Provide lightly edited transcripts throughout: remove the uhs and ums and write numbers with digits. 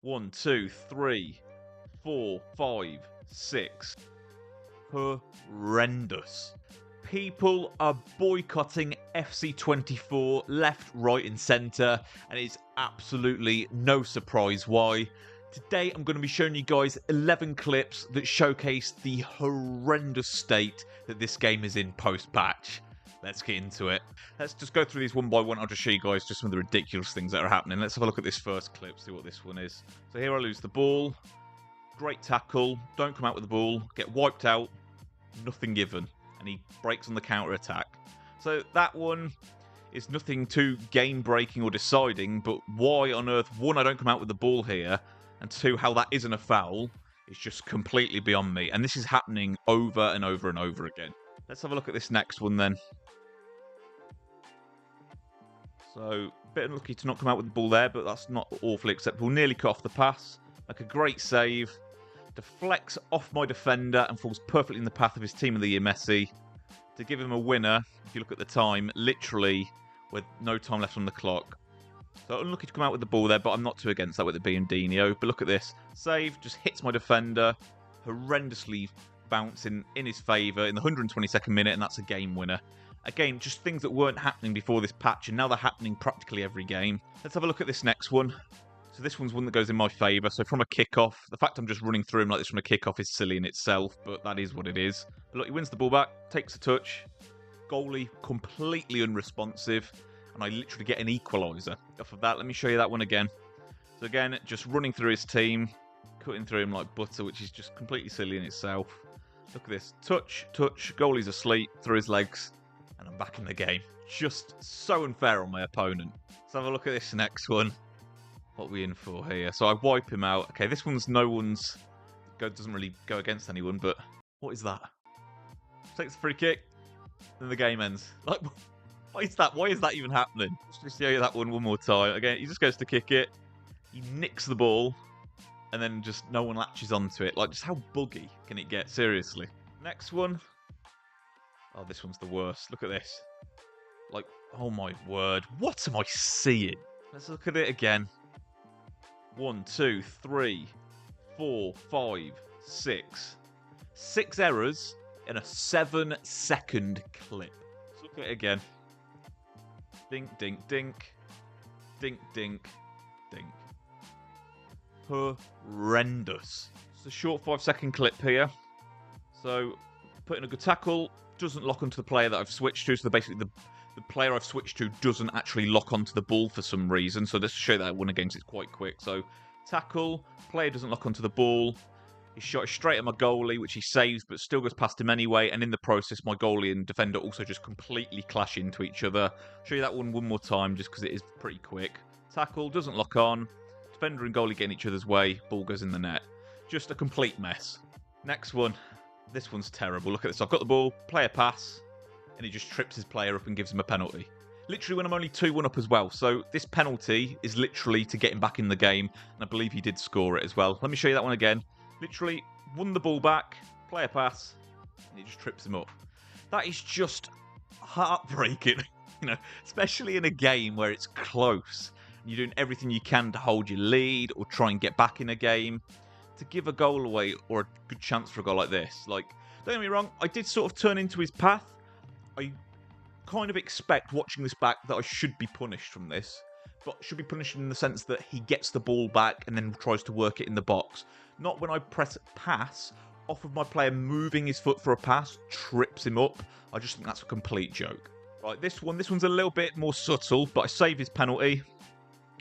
One, two, three, four, five, six. Horrendous. People are boycotting FC24 left, right, and centre, and it's absolutely no surprise why. Today, I'm going to be showing you guys 11 clips that showcase the horrendous state that this game is in post-patch. Let's get into it. Let's just go through these one by one. I'll just show you guys just some of the ridiculous things that are happening. Let's have a look at this first clip, see what this one is. So here I lose the ball. Great tackle. Don't come out with the ball. Get wiped out. Nothing given. And he breaks on the counter-attack. So that one is nothing too game-breaking or deciding, but why on earth, one, I don't come out with the ball here, and two, how that isn't a foul is just completely beyond me. And this is happening over and over and over again. Let's have a look at this next one then. So, a bit unlucky to not come out with the ball there, but that's not awfully acceptable. Nearly cut off the pass. Like a great save. Deflects off my defender and falls perfectly in the path of his team of the year, Messi. To give him a winner, if you look at the time, literally with no time left on the clock. So unlucky to come out with the ball there, but I'm not too against that with it being Dino. But look at this. Save, just hits my defender. Horrendously bouncing in his favour in the 122nd minute, and that's a game winner. Again, just things that weren't happening before this patch, and now they're happening practically every game. Let's have a look at this next one. So this one's one that goes in my favour. So from a kickoff, the fact I'm just running through him like this from a kickoff is silly in itself, but that is what it is. But look, he wins the ball back, takes a touch. Goalie completely unresponsive, and I literally get an equaliser off of that. Let me show you that one again. So again, just running through his team, cutting through him like butter, which is just completely silly in itself. Look at this. Touch, touch, goalie's asleep, through his legs, and I'm back in the game. Just so unfair on my opponent. Let's have a look at this next one. What are we in for here? So I wipe him out. Okay, this one's doesn't really go against anyone, but what is that? Takes a free kick, then the game ends. Like, what is that? Why is that even happening? Let's show you that one more time. Again, he just goes to kick it. He nicks the ball, and then just no one latches onto it. Like, just how buggy can it get? Seriously. Next one. Oh, this one's the worst. Look at this. Like, oh my word. What am I seeing? Let's look at it again. 1, 2, 3, 4, 5, 6. 6 errors in a 7-second clip. Let's look at it again. Dink, dink, dink. Dink, dink, dink. Horrendous. It's a short 5-second clip here. So, putting a good tackle doesn't lock onto the player that I've switched to. So basically the player I've switched to doesn't actually lock onto the ball for some reason. So let's show that one again because it's quite quick. So tackle, player doesn't lock onto the ball. He shot straight at my goalie, which he saves, but still goes past him anyway. And in the process, my goalie and defender also just completely clash into each other. Show you that one more time just because it is pretty quick. Tackle, doesn't lock on. Defender and goalie get in each other's way. Ball goes in the net. Just a complete mess. Next one. This one's terrible. Look at this. I've got the ball, player pass, and he just trips his player up and gives him a penalty. Literally when I'm only 2-1 up as well. So this penalty is literally to get him back in the game, and I believe he did score it as well. Let me show you that one again. Literally won the ball back, player pass, and he just trips him up. That is just heartbreaking, especially in a game where it's close. You're doing everything you can to hold your lead or try and get back in a game. To give a goal away or a good chance for a goal like this. Like, don't get me wrong, I did sort of turn into his path. I kind of expect, watching this back, that I should be punished from this. But should be punished in the sense that he gets the ball back and then tries to work it in the box. Not when I press pass off of my player moving his foot for a pass, trips him up. I just think that's a complete joke. Right, this one's a little bit more subtle, but I save his penalty.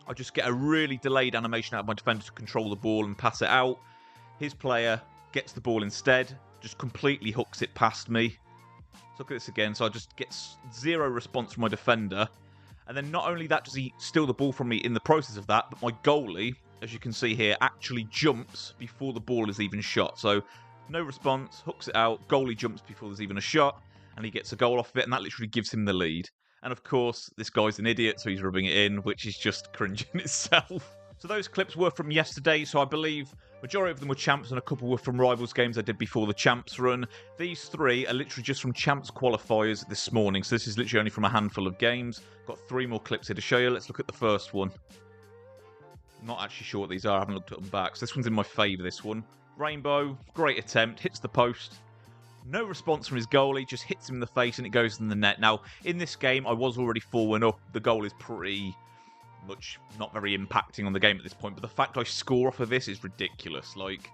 I just get a really delayed animation out of my defender to control the ball and pass it out. His player gets the ball instead, just completely hooks it past me. So look at this again. So I just get zero response from my defender. And then not only that does he steal the ball from me in the process of that, but my goalie, as you can see here, actually jumps before the ball is even shot. So no response, hooks it out, goalie jumps before there's even a shot, and he gets a goal off of it, and that literally gives him the lead. And of course, this guy's an idiot, so he's rubbing it in, which is just cringe in itself. So those clips were from yesterday, so I believe majority of them were champs and a couple were from rivals games I did before the champs run. These 3 are literally just from champs qualifiers this morning, so this is literally only from a handful of games. Got 3 more clips here to show you. Let's look at the first one. I'm not actually sure what these are. I haven't looked at them back. So this one's in my favour, this one. Rainbow, great attempt, hits the post. No response from his goalie, just hits him in the face and it goes in the net. Now, in this game, I was already 4-1 up. The goal is pretty much not very impacting on the game at this point, but the fact I score off of this is ridiculous. Like,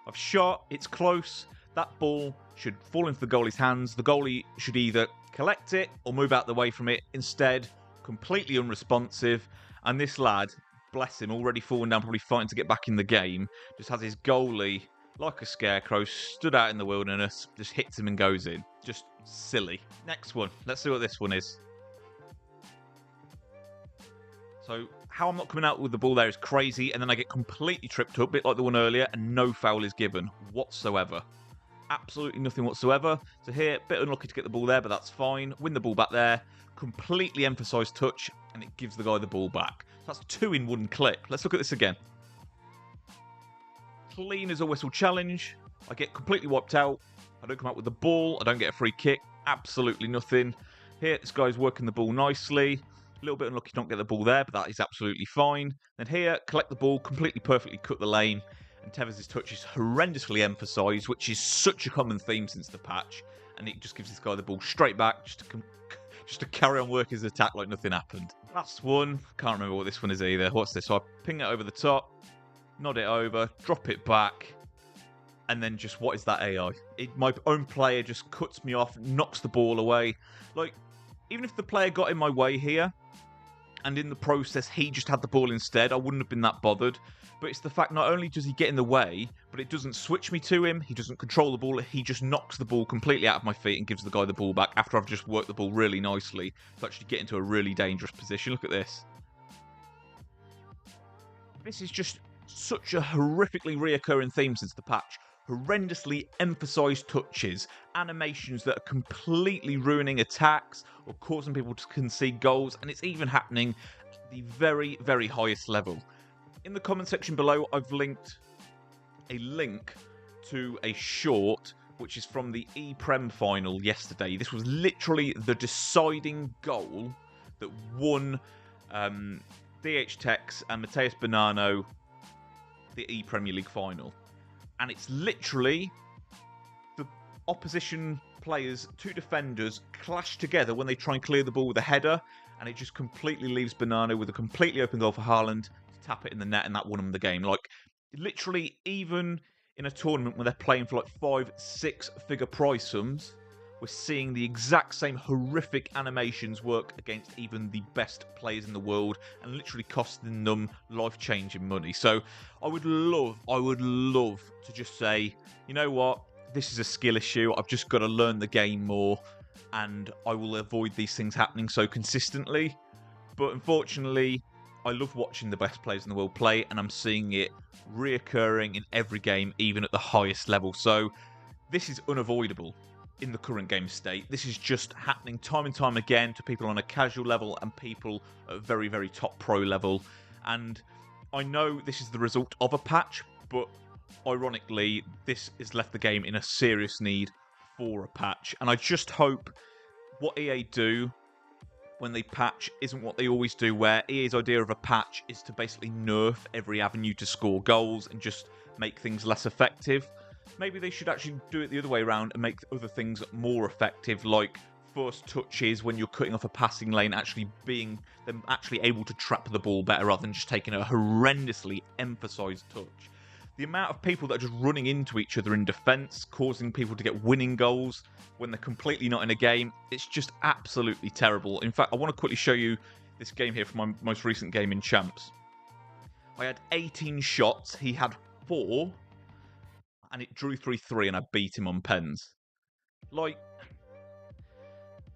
I've shot, it's close, that ball should fall into the goalie's hands. The goalie should either collect it or move out the way from it. Instead, completely unresponsive, and this lad, bless him, already falling down, probably fighting to get back in the game, just has his goalie, like a scarecrow, stood out in the wilderness, just hits him and goes in. Just silly. Next one. Let's see what this one is. So, how I'm not coming out with the ball there is crazy, and then I get completely tripped up, a bit like the one earlier, and no foul is given whatsoever. Absolutely nothing whatsoever. So here, a bit unlucky to get the ball there, but that's fine. Win the ball back there. Completely emphasised touch, and it gives the guy the ball back. So that's 2 in 1 clip. Let's look at this again. Clean as a whistle challenge. I get completely wiped out. I don't come out with the ball. I don't get a free kick. Absolutely nothing. Here, this guy's working the ball nicely. A little bit unlucky to not get the ball there, but that is absolutely fine. Then here, collect the ball, completely perfectly cut the lane. And Tevez' touch is horrendously emphasised, which is such a common theme since the patch. And it just gives this guy the ball straight back, just to carry on working his attack like nothing happened. Last one. Can't remember what this one is either. What's this? So I ping it over the top, nod it over, drop it back, and then just, what is that AI? My own player just cuts me off, knocks the ball away. Like, even if the player got in my way here, and in the process he just had the ball instead, I wouldn't have been that bothered. But it's the fact not only does he get in the way, but it doesn't switch me to him, he doesn't control the ball, he just knocks the ball completely out of my feet and gives the guy the ball back after I've just worked the ball really nicely to actually get into a really dangerous position. Look at this. This is just such a horrifically reoccurring theme since the patch. Horrendously emphasised touches, animations that are completely ruining attacks or causing people to concede goals, and it's even happening at the very, very highest level. In the comment section below, I've linked a link to a short which is from the ePrem final yesterday. This was literally the deciding goal that won DH Tex and Mateus Bonanno the ePremier League final. And it's literally the opposition players, 2 defenders, clash together when they try and clear the ball with a header, and it just completely leaves Bonanno with a completely open goal for Haaland to tap it in the net, and that won them the game. Like, literally, even in a tournament where they're playing for like 5-6 figure prize sums, we're seeing the exact same horrific animations work against even the best players in the world and literally costing them life-changing money. So I would love to just say, you know what, this is a skill issue. I've just got to learn the game more and I will avoid these things happening so consistently. But unfortunately, I love watching the best players in the world play, and I'm seeing it reoccurring in every game, even at the highest level. So this is unavoidable in the current game state. This is just happening time and time again to people on a casual level and people at a very, very top pro level. And I know this is the result of a patch, but ironically, this has left the game in a serious need for a patch. And I just hope what EA do when they patch isn't what they always do, where EA's idea of a patch is to basically nerf every avenue to score goals and just make things less effective. Maybe they should actually do it the other way around and make other things more effective, like first touches when you're cutting off a passing lane, actually being them actually able to trap the ball better rather than just taking a horrendously emphasised touch. The amount of people that are just running into each other in defence, causing people to get winning goals when they're completely not in a game, it's just absolutely terrible. In fact, I want to quickly show you this game here from my most recent game in Champs. I had 18 shots, he had 4, and it drew 3-3, and I beat him on pens. Like,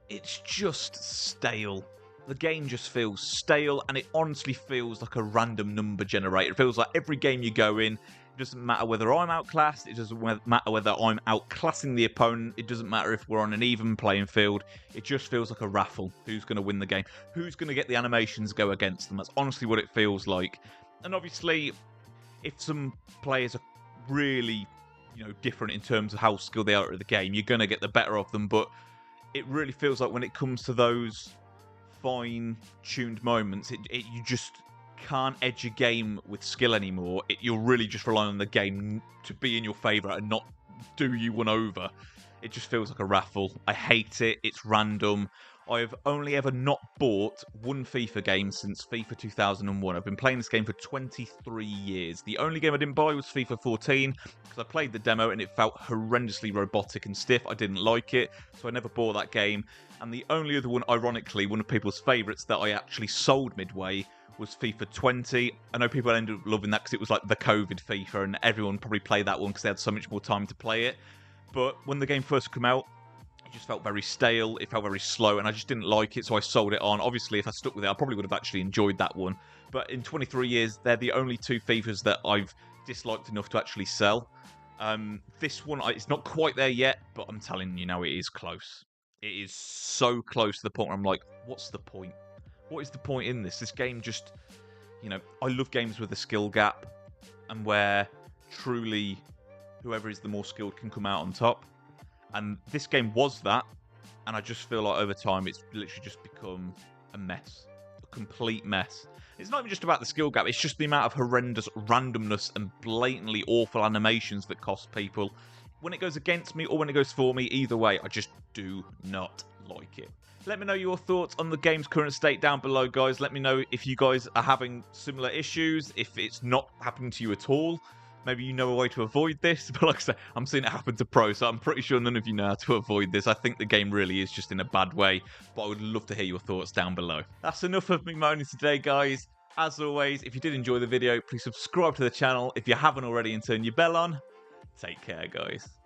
it's just stale. The game just feels stale, and it honestly feels like a random number generator. It feels like every game you go in, it doesn't matter whether I'm outclassed, it doesn't matter whether I'm outclassing the opponent, it doesn't matter if we're on an even playing field. It just feels like a raffle. Who's going to win the game? Who's going to get the animations go against them? That's honestly what it feels like. And obviously, if some players are really, different in terms of how skilled they are at the game, you're going to get the better of them, but it really feels like when it comes to those fine-tuned moments, you just can't edge a game with skill anymore. You're really just relying on the game to be in your favour and not do you one over. It just feels like a raffle. I hate it. It's random. I've only ever not bought one FIFA game since FIFA 2001. I've been playing this game for 23 years. The only game I didn't buy was FIFA 14 because I played the demo and it felt horrendously robotic and stiff. I didn't like it, so I never bought that game. And the only other one, ironically, one of people's favourites that I actually sold midway was FIFA 20. I know people ended up loving that because it was like the COVID FIFA and everyone probably played that one because they had so much more time to play it. But when the game first came out, it just felt very stale, it felt very slow, and I just didn't like it, so I sold it on. Obviously, if I stuck with it, I probably would have actually enjoyed that one. But in 23 years, they're the only two FIFAs that I've disliked enough to actually sell. This one, it's not quite there yet, but I'm telling you now, it is close. It is so close to the point where I'm like, what's the point? What is the point in this? This game just, I love games with a skill gap, and where truly whoever is the more skilled can come out on top. And this game was that, and I just feel like over time it's literally just become a mess. A complete mess. It's not even just about the skill gap, it's just the amount of horrendous randomness and blatantly awful animations that cost people. When it goes against me or when it goes for me, either way, I just do not like it. Let me know your thoughts on the game's current state down below, guys. Let me know if you guys are having similar issues, if it's not happening to you at all. Maybe you know a way to avoid this, but like I say, I'm seeing it happen to pros, so I'm pretty sure none of you know how to avoid this. I think the game really is just in a bad way, but I would love to hear your thoughts down below. That's enough of me moaning today, guys. As always, if you did enjoy the video, please subscribe to the channel if you haven't already and turn your bell on. Take care, guys.